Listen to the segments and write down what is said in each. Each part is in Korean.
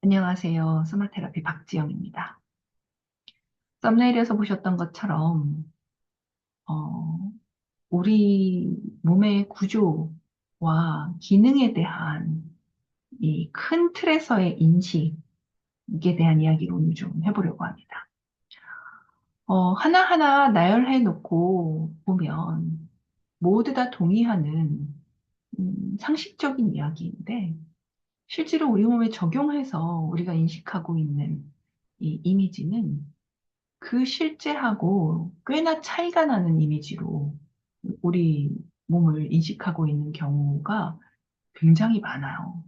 안녕하세요. 소마테라피 박지영입니다. 썸네일에서 보셨던 것처럼, 어, 우리 몸의 구조와 기능에 대한 이 큰 틀에서의 인식에 대한 이야기를 오늘 좀 해보려고 합니다. 하나하나 나열해 놓고 보면 모두 다 동의하는 상식적인 이야기인데, 실제로 우리 몸에 적용해서 우리가 인식하고 있는 이 이미지는 그 실제하고 꽤나 차이가 나는 이미지로 우리 몸을 인식하고 있는 경우가 굉장히 많아요.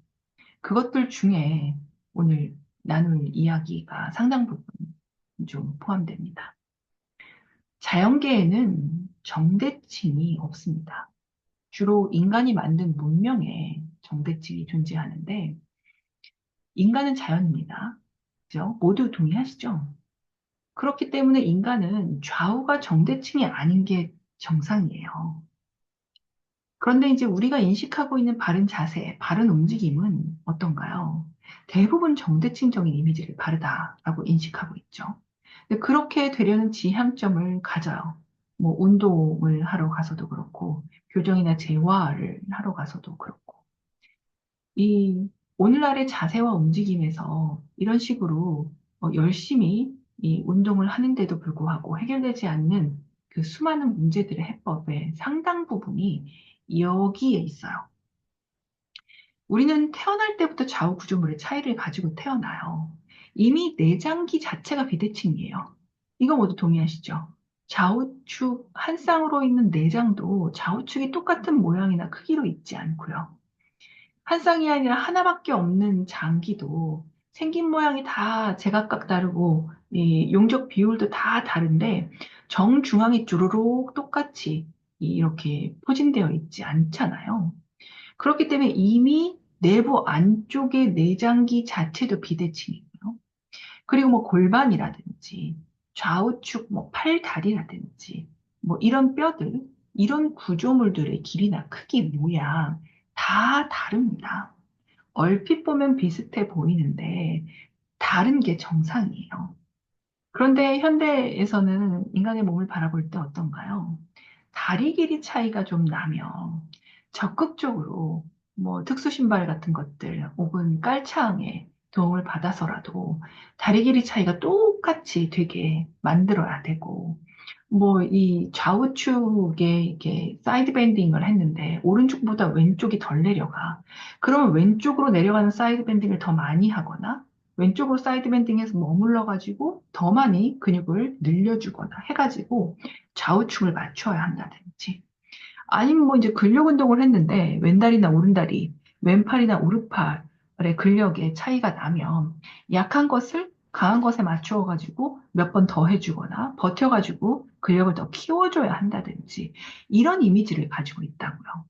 그것들 중에 오늘 나눌 이야기가 상당 부분 좀 포함됩니다. 자연계에는 정대칭이 없습니다. 주로 인간이 만든 문명에 정대칭이 존재하는데, 인간은 자연입니다. 그죠? 모두 동의하시죠? 그렇기 때문에 인간은 좌우가 정대칭이 아닌 게 정상이에요. 그런데 이제 우리가 인식하고 있는 바른 자세, 바른 움직임은 어떤가요? 대부분 정대칭적인 이미지를 바르다라고 인식하고 있죠. 근데 그렇게 되려는 지향점을 가져요. 뭐 운동을 하러 가서도 그렇고, 교정이나 재활을 하러 가서도 그렇고. 이 오늘날의 자세와 움직임에서 이런 식으로 열심히 이 운동을 하는데도 불구하고 해결되지 않는 그 수많은 문제들의 해법의 상당 부분이 여기에 있어요. 우리는 태어날 때부터 좌우 구조물의 차이를 가지고 태어나요. 이미 내장기 자체가 비대칭이에요. 이거 모두 동의하시죠? 좌우축 한 쌍으로 있는 내장도 좌우축이 똑같은 모양이나 크기로 있지 않고요. 한 쌍이 아니라 하나밖에 없는 장기도 생긴 모양이 다 제각각 다르고 이 용적 비율도 다 다른데 정중앙이 쭈루룩 똑같이 이렇게 포진되어 있지 않잖아요. 그렇기 때문에 이미 내부 안쪽의 내장기 자체도 비대칭이고요. 그리고 뭐 골반이라든지 좌우축 뭐 팔다리라든지 뭐 이런 뼈들, 이런 구조물들의 길이나 크기, 모양 다 다릅니다. 얼핏 보면 비슷해 보이는데 다른 게 정상이에요. 그런데 현대에서는 인간의 몸을 바라볼 때 어떤가요? 다리 길이 차이가 좀 나면 적극적으로 뭐 특수 신발 같은 것들 혹은 깔창에 도움을 받아서라도 다리 길이 차이가 똑같이 되게 만들어야 되고 뭐 이 좌우축에 이렇게 사이드 밴딩을 했는데 오른쪽보다 왼쪽이 덜 내려가. 그러면 왼쪽으로 내려가는 사이드 밴딩을 더 많이 하거나 왼쪽으로 사이드 밴딩해서 머물러 가지고 더 많이 근육을 늘려주거나 해가지고 좌우축을 맞춰야 한다든지 아니면 뭐 이제 근력 운동을 했는데 왼다리나 오른다리, 왼팔이나 오른팔의 근력의 차이가 나면 약한 것을 강한 것에 맞추어 가지고 몇 번 더 해주거나 버텨가지고 근력을 더 키워줘야 한다든지 이런 이미지를 가지고 있다고요.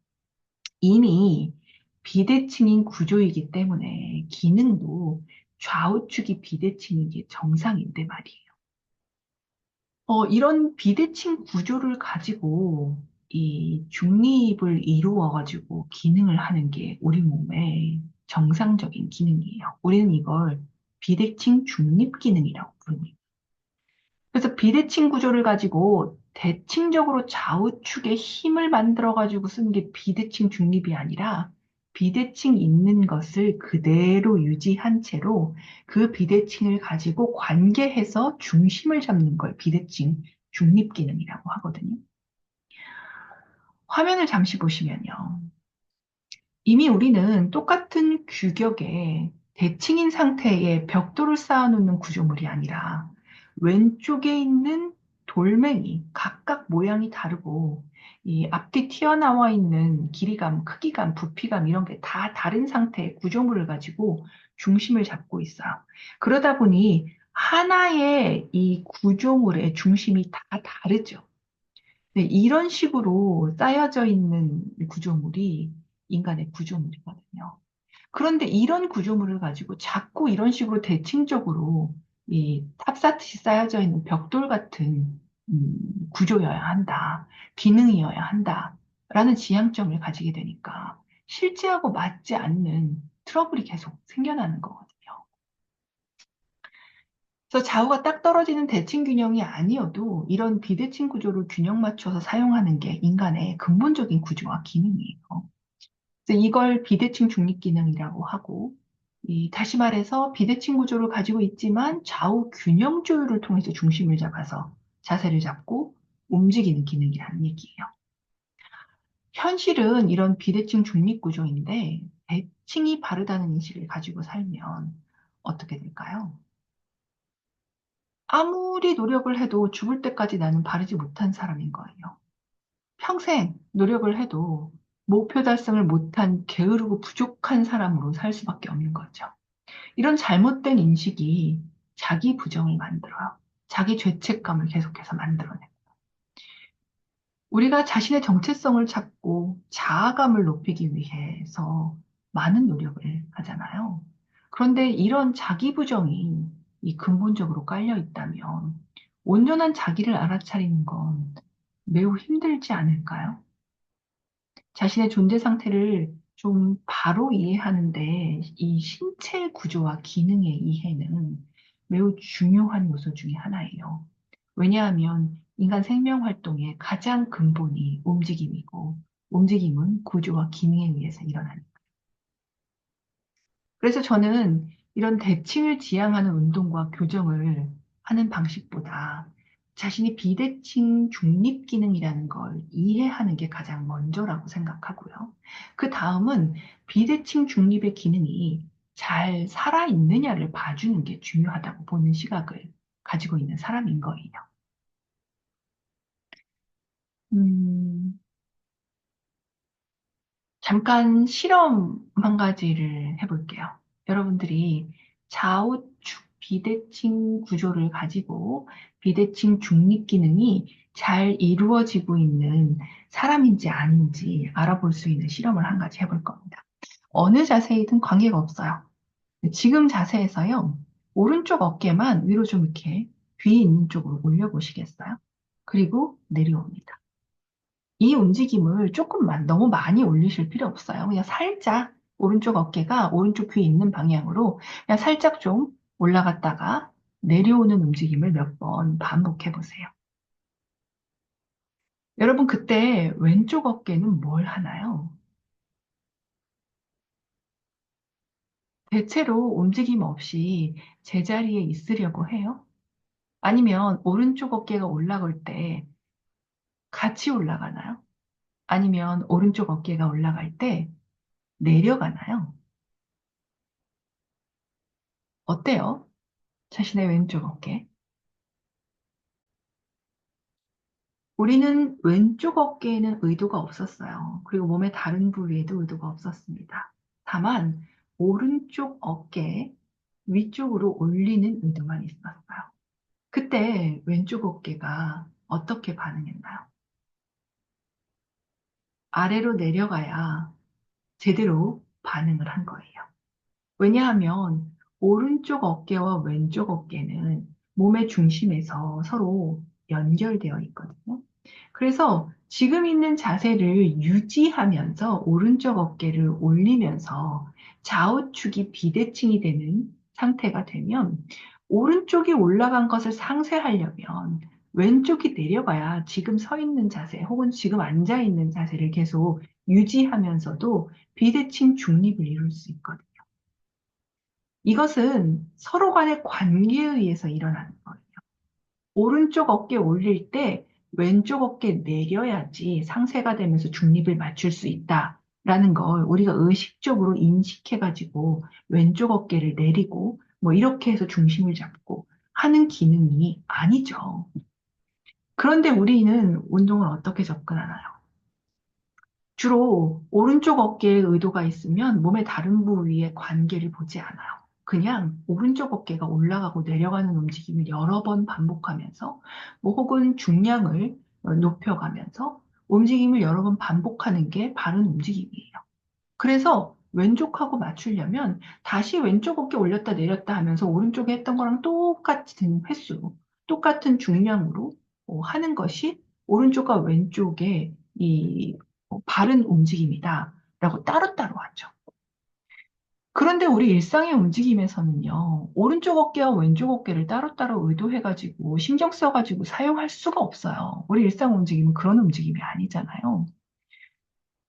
이미 비대칭인 구조이기 때문에 기능도 좌우축이 비대칭인 게 정상인데 말이에요. 이런 비대칭 구조를 가지고 이 중립을 이루어가지고 기능을 하는 게 우리 몸의 정상적인 기능이에요. 우리는 이걸 비대칭 중립 기능이라고 부릅니다. 그래서 비대칭 구조를 가지고 대칭적으로 좌우축에 힘을 만들어가지고 쓰는 게 비대칭 중립이 아니라 비대칭 있는 것을 그대로 유지한 채로 그 비대칭을 가지고 관계해서 중심을 잡는 걸 비대칭 중립 기능이라고 하거든요. 화면을 잠시 보시면요. 이미 우리는 똑같은 규격의 대칭인 상태의 벽돌을 쌓아놓는 구조물이 아니라 왼쪽에 있는 돌멩이, 각각 모양이 다르고 이 앞뒤 튀어나와 있는 길이감, 크기감, 부피감 이런 게 다 다른 상태의 구조물을 가지고 중심을 잡고 있어요. 그러다 보니 하나의 이 구조물의 중심이 다 다르죠. 네, 이런 식으로 쌓여져 있는 구조물이 인간의 구조물이거든요. 그런데 이런 구조물을 가지고 자꾸 이런 식으로 대칭적으로 이 탑사듯이 쌓여져 있는 벽돌 같은 구조여야 한다, 기능이어야 한다라는 지향점을 가지게 되니까 실제하고 맞지 않는 트러블이 계속 생겨나는 거거든요. 그래서 좌우가 딱 떨어지는 대칭 균형이 아니어도 이런 비대칭 구조를 균형 맞춰서 사용하는 게 인간의 근본적인 구조와 기능이에요. 그래서 이걸 비대칭 중립 기능이라고 하고, 다시 말해서 비대칭 구조를 가지고 있지만 좌우 균형 조율을 통해서 중심을 잡아서 자세를 잡고 움직이는 기능이라는 얘기예요. 현실은 이런 비대칭 중립 구조인데 대칭이 바르다는 인식을 가지고 살면 어떻게 될까요? 아무리 노력을 해도 죽을 때까지 나는 바르지 못한 사람인 거예요. 평생 노력을 해도 목표 달성을 못한 게으르고 부족한 사람으로 살 수밖에 없는 거죠. 이런 잘못된 인식이 자기 부정을 만들어요. 자기 죄책감을 계속해서 만들어내요. 우리가 자신의 정체성을 찾고 자아감을 높이기 위해서 많은 노력을 하잖아요. 그런데 이런 자기 부정이 이 근본적으로 깔려 있다면 온전한 자기를 알아차리는 건 매우 힘들지 않을까요? 자신의 존재 상태를 좀 바로 이해하는데 이 신체 구조와 기능의 이해는 매우 중요한 요소 중에 하나예요. 왜냐하면 인간 생명 활동의 가장 근본이 움직임이고 움직임은 구조와 기능에 의해서 일어나는. 그래서 저는 이런 대칭을 지향하는 운동과 교정을 하는 방식보다 자신이 비대칭 중립 기능이라는 걸 이해하는 게 가장 먼저라고 생각하고요. 그 다음은 비대칭 중립의 기능이 잘 살아있느냐를 봐주는 게 중요하다고 보는 시각을 가지고 있는 사람인 거예요. 음, 잠깐 실험 한 가지를 해볼게요. 여러분들이 좌우축 비대칭 구조를 가지고 비대칭 중립 기능이 잘 이루어지고 있는 사람인지 아닌지 알아볼 수 있는 실험을 한 가지 해볼 겁니다. 어느 자세이든 관계가 없어요. 지금 자세에서요, 오른쪽 어깨만 위로 좀 이렇게 귀 있는 쪽으로 올려보시겠어요? 그리고 내려옵니다. 이 움직임을 조금만 너무 많이 올리실 필요 없어요. 그냥 살짝 오른쪽 어깨가 오른쪽 귀 있는 방향으로 그냥 살짝 좀 올라갔다가 내려오는 움직임을 몇 번 반복해 보세요. 여러분, 그때 왼쪽 어깨는 뭘 하나요? 대체로 움직임 없이 제자리에 있으려고 해요? 아니면 오른쪽 어깨가 올라갈 때 같이 올라가나요? 아니면 오른쪽 어깨가 올라갈 때 내려가나요? 어때요? 자신의 왼쪽 어깨. 우리는 왼쪽 어깨에는 의도가 없었어요. 그리고 몸의 다른 부위에도 의도가 없었습니다. 다만 오른쪽 어깨 위쪽으로 올리는 의도만 있었어요. 그때 왼쪽 어깨가 어떻게 반응했나요? 아래로 내려가야 제대로 반응을 한 거예요. 왜냐하면 오른쪽 어깨와 왼쪽 어깨는 몸의 중심에서 서로 연결되어 있거든요. 그래서 지금 있는 자세를 유지하면서 오른쪽 어깨를 올리면서 좌우축이 비대칭이 되는 상태가 되면 오른쪽이 올라간 것을 상쇄하려면 왼쪽이 내려가야 지금 서 있는 자세 혹은 지금 앉아 있는 자세를 계속 유지하면서도 비대칭 중립을 이룰 수 있거든요. 이것은 서로 간의 관계에 의해서 일어나는 거예요. 오른쪽 어깨 올릴 때 왼쪽 어깨 내려야지 상쇄가 되면서 중립을 맞출 수 있다라는 걸 우리가 의식적으로 인식해가지고 왼쪽 어깨를 내리고 뭐 이렇게 해서 중심을 잡고 하는 기능이 아니죠. 그런데 우리는 운동을 어떻게 접근하나요? 주로 오른쪽 어깨에 의도가 있으면 몸의 다른 부위의 관계를 보지 않아요. 그냥 오른쪽 어깨가 올라가고 내려가는 움직임을 여러 번 반복하면서 뭐 혹은 중량을 높여가면서 움직임을 여러 번 반복하는 게 바른 움직임이에요. 그래서 왼쪽하고 맞추려면 다시 왼쪽 어깨 올렸다 내렸다 하면서 오른쪽에 했던 거랑 똑같은 횟수, 똑같은 중량으로 하는 것이 오른쪽과 왼쪽의 이 바른 움직임이다라고 따로따로 하죠. 그런 그런데 우리 일상의 움직임에서는요, 오른쪽 어깨와 왼쪽 어깨를 따로따로 의도해가지고 신경 써가지고 사용할 수가 없어요. 우리 일상 움직임은 그런 움직임이 아니잖아요.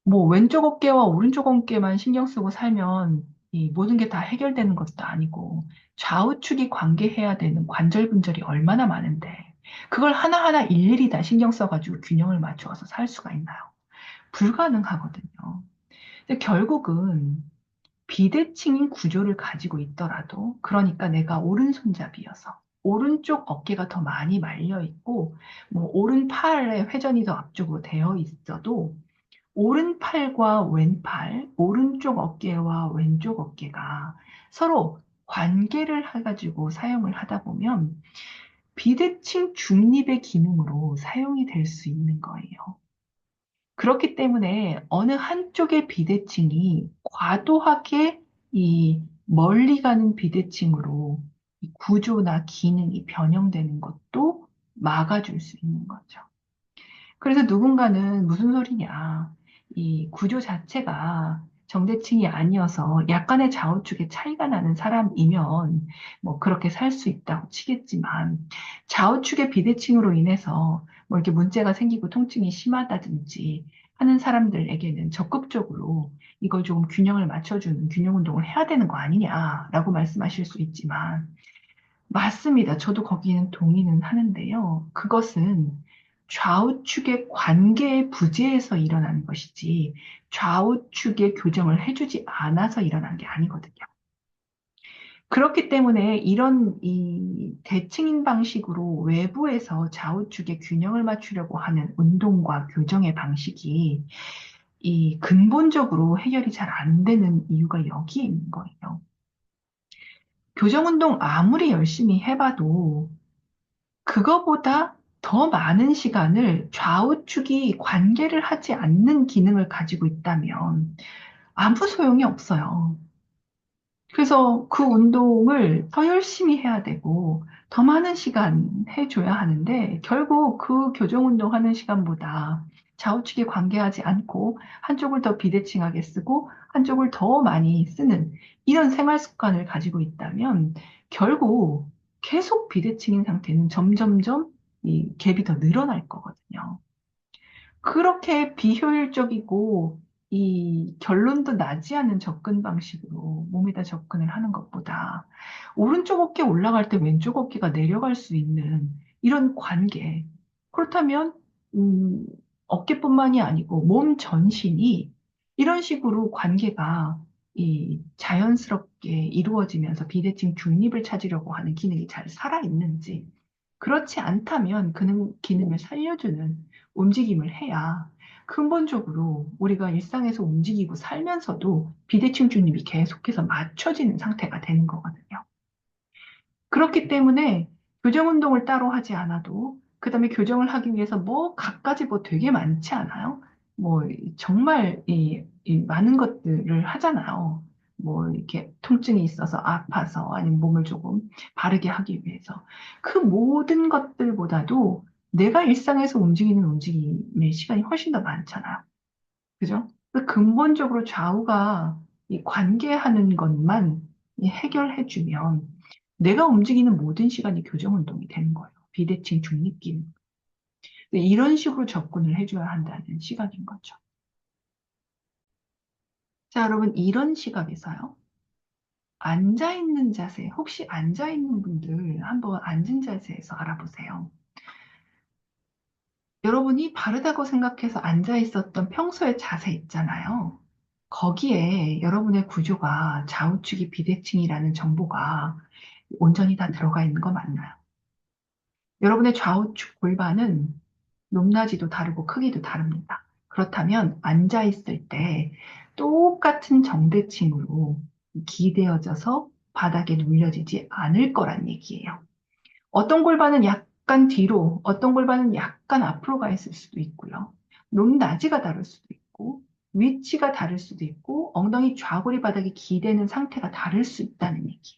뭐 왼쪽 어깨와 오른쪽 어깨만 신경 쓰고 살면 이 모든 게 다 해결되는 것도 아니고 좌우축이 관계해야 되는 관절 분절이 얼마나 많은데 그걸 하나하나 일일이 다 신경 써가지고 균형을 맞추어서 살 수가 있나요? 불가능하거든요. 근데 결국은 비대칭인 구조를 가지고 있더라도, 그러니까 내가 오른손잡이여서 오른쪽 어깨가 더 많이 말려 있고, 뭐 오른팔의 회전이 더 앞쪽으로 되어 있어도, 오른팔과 왼팔, 오른쪽 어깨와 왼쪽 어깨가 서로 관계를 해가지고 사용을 하다 보면 비대칭 중립의 기능으로 사용이 될 수 있는 거예요. 그렇기 때문에 어느 한쪽의 비대칭이 과도하게 이 멀리 가는 비대칭으로 이 구조나 기능이 변형되는 것도 막아줄 수 있는 거죠. 그래서 누군가는 무슨 소리냐. 이 구조 자체가 정대칭이 아니어서 약간의 좌우축의 차이가 나는 사람이면 뭐 그렇게 살 수 있다고 치겠지만 좌우축의 비대칭으로 인해서 뭐 이렇게 문제가 생기고 통증이 심하다든지 하는 사람들에게는 적극적으로 이걸 조금 균형을 맞춰주는 균형 운동을 해야 되는 거 아니냐라고 말씀하실 수 있지만 맞습니다. 저도 거기는 동의는 하는데요. 그것은 좌우축의 관계의 부재에서 일어나는 것이지 좌우축의 교정을 해주지 않아서 일어난 게 아니거든요. 그렇기 때문에 이런 이 대칭인 방식으로 외부에서 좌우축의 균형을 맞추려고 하는 운동과 교정의 방식이 이 근본적으로 해결이 잘 안 되는 이유가 여기에 있는 거예요. 교정 운동 아무리 열심히 해봐도 그거보다 더 많은 시간을 좌우축이 관계를 하지 않는 기능을 가지고 있다면 아무 소용이 없어요. 그래서 그 운동을 더 열심히 해야 되고 더 많은 시간 해줘야 하는데 결국 그 교정 운동하는 시간보다 좌우측에 관계하지 않고 한쪽을 더 비대칭하게 쓰고 한쪽을 더 많이 쓰는 이런 생활 습관을 가지고 있다면 결국 계속 비대칭인 상태는 점점점 이 갭이 더 늘어날 거거든요. 그렇게 비효율적이고 이 결론도 나지 않은 접근 방식으로 몸에다 접근을 하는 것보다 오른쪽 어깨 올라갈 때 왼쪽 어깨가 내려갈 수 있는 이런 관계. 그렇다면 음, 어깨뿐만이 아니고 몸 전신이 이런 식으로 관계가 이 자연스럽게 이루어지면서 비대칭 중립을 찾으려고 하는 기능이 잘 살아있는지 그렇지 않다면 그 기능을 살려주는 움직임을 해야 근본적으로 우리가 일상에서 움직이고 살면서도 비대칭 중립이 계속해서 맞춰지는 상태가 되는 거거든요. 그렇기 때문에 교정 운동을 따로 하지 않아도 그다음에 교정을 하기 위해서 뭐 갖가지 뭐 되게 많지 않아요? 뭐 정말 이 많은 것들을 하잖아요. 뭐 이렇게 통증이 있어서 아파서 아니면 몸을 조금 바르게 하기 위해서 그 모든 것들보다도 내가 일상에서 움직이는 움직임의 시간이 훨씬 더 많잖아요. 그죠? 그 근본적으로 좌우가 이 관계하는 것만 이 해결해주면 내가 움직이는 모든 시간이 교정 운동이 되는 거예요. 비대칭 중립기능. 이런 식으로 접근을 해줘야 한다는 시각인 거죠. 자, 여러분, 이런 시각에서요. 앉아있는 자세, 혹시 앉아있는 분들 한번 앉은 자세에서 알아보세요. 여러분이 바르다고 생각해서 앉아 있었던 평소의 자세 있잖아요. 거기에 여러분의 구조가 좌우축이 비대칭이라는 정보가 온전히 다 들어가 있는 거 맞나요? 여러분의 좌우축 골반은 높낮이도 다르고 크기도 다릅니다. 그렇다면 앉아 있을 때 똑같은 정대칭으로 기대어져서 바닥에 눌려지지 않을 거란 얘기예요. 어떤 골반은 약간 뒤로, 어떤 골반은 약간 앞으로 가 있을 수도 있고요. 높낮이가 다를 수도 있고, 위치가 다를 수도 있고, 엉덩이 좌골이 바닥에 기대는 상태가 다를 수 있다는 얘기.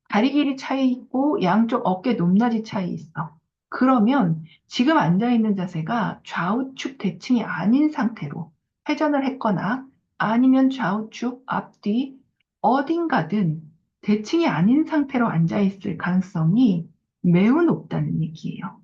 다리 길이 차이 있고, 양쪽 어깨 높낮이 차이 있어. 그러면 지금 앉아있는 자세가 좌우축 대칭이 아닌 상태로 회전을 했거나, 아니면 좌우축 앞뒤 어딘가든 대칭이 아닌 상태로 앉아 있을 가능성이 매우 높다는 얘기예요.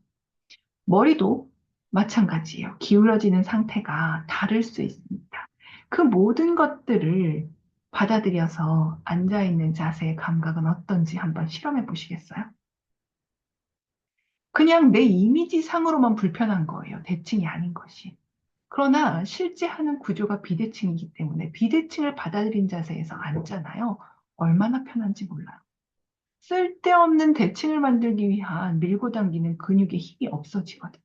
머리도 마찬가지예요. 기울어지는 상태가 다를 수 있습니다. 그 모든 것들을 받아들여서 앉아 있는 자세의 감각은 어떤지 한번 실험해 보시겠어요? 그냥 내 이미지 상으로만 불편한 거예요. 대칭이 아닌 것이. 그러나 실제 하는 구조가 비대칭이기 때문에 비대칭을 받아들인 자세에서 앉잖아요. 얼마나 편한지 몰라요. 쓸데없는 대칭을 만들기 위한 밀고 당기는 근육의 힘이 없어지거든요.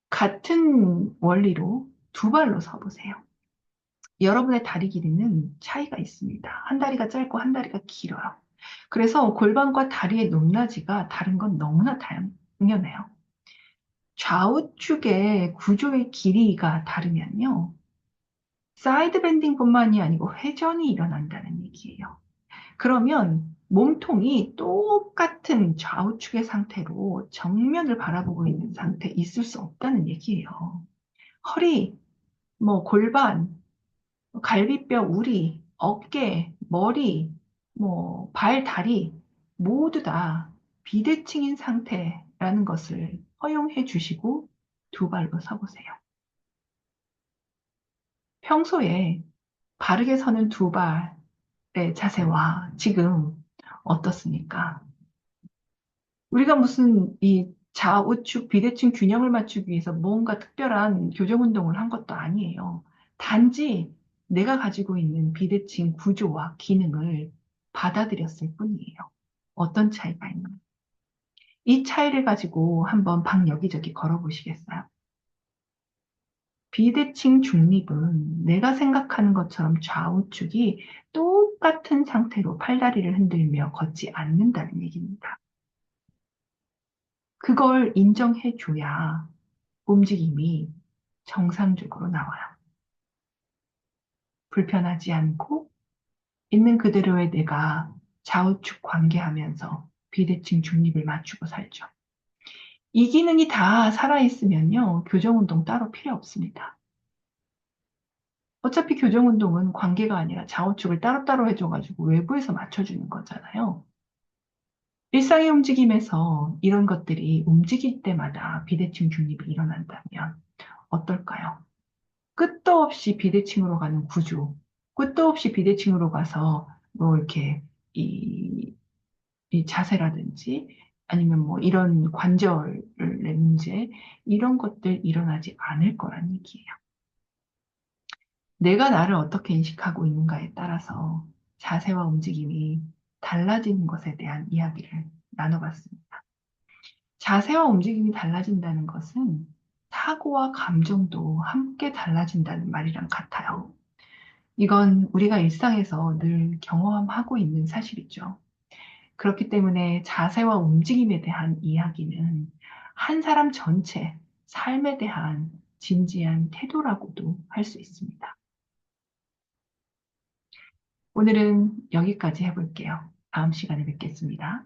같은 원리로 두 발로 서보세요. 여러분의 다리 길이는 차이가 있습니다. 한 다리가 짧고 한 다리가 길어요. 그래서 골반과 다리의 높낮이가 다른 건 너무나 당연해요. 좌우측의 구조의 길이가 다르면요. 사이드 밴딩뿐만이 아니고 회전이 일어난다는 얘기예요. 그러면 몸통이 똑같은 좌우측의 상태로 정면을 바라보고 있는 상태에 있을 수 없다는 얘기예요. 허리, 골반, 갈비뼈, 우리, 어깨, 머리, 발, 다리 모두 다 비대칭인 상태라는 것을 허용해 주시고 두 발로 서보세요. 평소에 바르게 서는 두 발의 자세와 지금 어떻습니까? 우리가 무슨 이 좌우측 비대칭 균형을 맞추기 위해서 뭔가 특별한 교정 운동을 한 것도 아니에요. 단지 내가 가지고 있는 비대칭 구조와 기능을 받아들였을 뿐이에요. 어떤 차이가 있나? 이 차이를 가지고 한번 방 여기저기 걸어보시겠어요? 비대칭 중립은 내가 생각하는 것처럼 좌우측이 똑같은 상태로 팔다리를 흔들며 걷지 않는다는 얘기입니다. 그걸 인정해 줘야 움직임이 정상적으로 나와요. 불편하지 않고 있는 그대로의 내가 좌우측 관계하면서 비대칭 중립을 맞추고 살죠. 이 기능이 다 살아있으면요, 교정운동 따로 필요 없습니다. 어차피 교정운동은 관계가 아니라 좌우측을 따로따로 해줘가지고 외부에서 맞춰주는 거잖아요. 일상의 움직임에서 이런 것들이 움직일 때마다 비대칭 중립이 일어난다면 어떨까요? 끝도 없이 비대칭으로 가는 구조, 끝도 없이 비대칭으로 가서 이렇게 이, 이 자세라든지 아니면 이런 관절의 문제, 이런 것들 일어나지 않을 거란 얘기예요. 내가 나를 어떻게 인식하고 있는가에 따라서 자세와 움직임이 달라지는 것에 대한 이야기를 나눠봤습니다. 자세와 움직임이 달라진다는 것은 사고와 감정도 함께 달라진다는 말이랑 같아요. 이건 우리가 일상에서 늘 경험하고 있는 사실이죠. 그렇기 때문에 자세와 움직임에 대한 이야기는 한 사람 전체 삶에 대한 진지한 태도라고도 할 수 있습니다. 오늘은 여기까지 해볼게요. 다음 시간에 뵙겠습니다.